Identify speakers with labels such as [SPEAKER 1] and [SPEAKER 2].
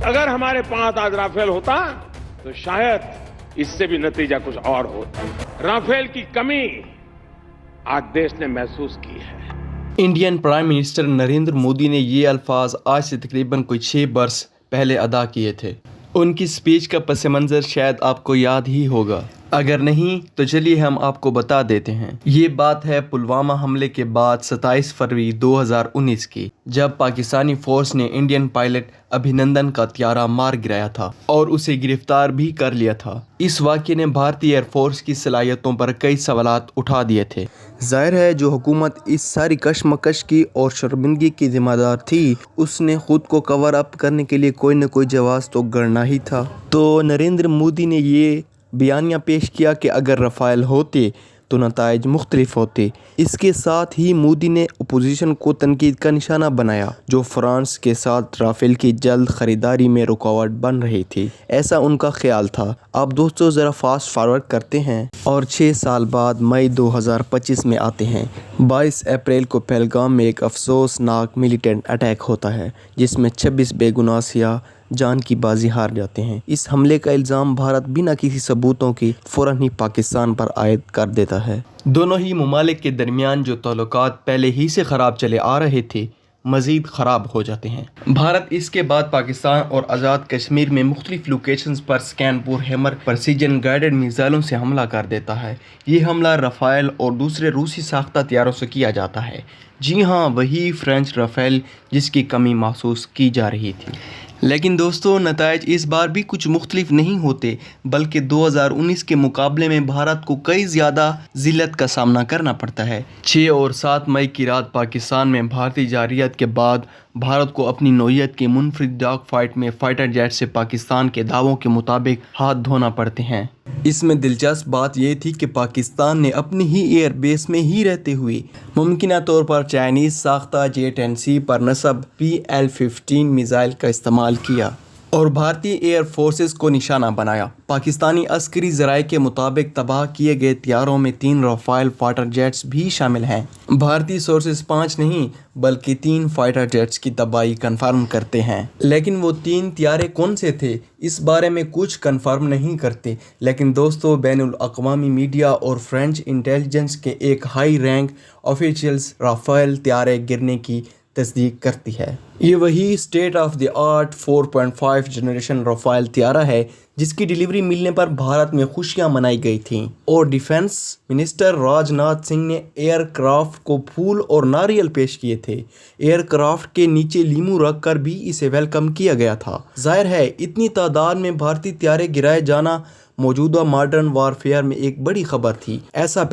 [SPEAKER 1] अगर हमारे पास आज राफेल होता तो शायद इससे भी नतीजा कुछ और होता। राफेल की कमी आज देश ने महसूस की है।
[SPEAKER 2] Indian prime minister Narendra Modi ने ये अल्फाज आज से तकरीबन कोई 6 वर्ष पहले अदा किए थे। उनकी स्पीच का पस मंज़र शायद आपको याद ही होगा, अगर नहीं तो चलिए हम आपको बता देते हैं। ये बात है पुलवामा हमले के बाद 27 फरवरी 2019 की, जब पाकिस्तानी फोर्स ने इंडियन पायलट अभिनंदन का त्यारा मार गिराया था और उसे गिरफ्तार भी कर लिया था। इस वाक़ये ने भारतीय एयरफोर्स की सलाहियतों पर कई सवालात उठा दिए थे। जाहिर है जो हुकूमत इस सारी कशमकश की और शर्मिंदगी की जिम्मेदार थी, उसने खुद को कवर अप करने के लिए कोई न कोई जवाब तो गढ़ना ही था। तो नरेंद्र मोदी ने ये बयानिया पेश किया कि अगर रफ़ाइल होते तो नताइज मुख्तलिफ होते। इसके साथ ही मोदी ने अपोजिशन को तनकीद का निशाना बनाया, जो फ्रांस के साथ राफेल की जल्द ख़रीदारी में रुकावट बन रही थी, ऐसा उनका ख्याल था। अब दोस्तों ज़रा फास्ट फॉरवर्ड करते हैं और 6 साल बाद मई 2025 में आते हैं। 22 अप्रैल को पहलगाम में एक अफसोसनाक मिलिटेंट अटैक होता है, जिसमें 26 बेगुनाह सियाह जान की बाजी हार जाते हैं। इस हमले का इल्ज़ाम भारत बिना किसी सबूतों की फ़ौरन ही पाकिस्तान पर आयद कर देता है। दोनों ही ममालिक के दरमियान जो ताल्लुकात पहले ही से ख़राब चले आ रहे थे, मज़ीद ख़राब हो जाते हैं। भारत इसके बाद पाकिस्तान और आज़ाद कश्मीर में मुख्तलिफ लोकेशंस पर स्कैनपुर हैमर प्रेसिजन गाइडेड मिसाइलों से हमला कर देता है। ये हमला रफ़ाइल और दूसरे रूसी साख्ता तैयारों से किया जाता है। जी हाँ, वही फ्रेंच रफ़ाइल जिसकी कमी महसूस की जा रही थी। लेकिन दोस्तों नताइज इस बार भी कुछ मुख्तलिफ नहीं होते, बल्कि 2019 के मुकाबले में भारत को कई ज़्यादा ज़िल्लत का सामना करना पड़ता है। 6 और 7 मई की रात पाकिस्तान में भारतीय जारियत के बाद भारत को अपनी नौयत की मुनफरिद डॉग फाइट में फाइटर जेट से पाकिस्तान के दावों के मुताबिक हाथ धोना पड़ते हैं। इसमें दिलचस्प बात यह थी कि पाकिस्तान ने अपनी ही एयर बेस में ही रहते हुए मुमकिन तौर पर चाइनीज़ साख्ता J-10C पर नस्ब PL-15 मिसाइल का इस्तेमाल किया और भारतीय एयर फोर्सेस को निशाना बनाया। पाकिस्तानी अस्करी ज़राए के मुताबिक तबाह किए गए तैयारों में 3 रफ़ाइल फाइटर जेट्स भी शामिल हैं। भारतीय सोर्सेस 5 नहीं बल्कि 3 फाइटर जेट्स की तबाही कंफर्म करते हैं, लेकिन वो 3 तैयारे कौन से थे इस बारे में कुछ कंफर्म नहीं करते। लेकिन दोस्तों बैनुल अक़वामी मीडिया और फ्रेंच इंटेलिजेंस के एक हाई रैंक ऑफिशियल्स रफ़ाइल तैयारे गिरने की तस्दीक करती है। ये वही state of the art 4.5 generation Rafale तैयारा है जिसकी डिलीवरी मिलने पर भारत में खुशियां मनाई गई थीं और डिफेंस मिनिस्टर राजनाथ सिंह ने एयरक्राफ्ट को फूल और नारियल पेश किए थे। एयरक्राफ्ट के नीचे लीमू रख कर भी इसे वेलकम किया गया था। जाहिर है इतनी तादाद में भारतीय तैयारे गिराए जाना मौजूदा मॉडर्न वारफेयर में एक बड़ी खबर थी। ऐसा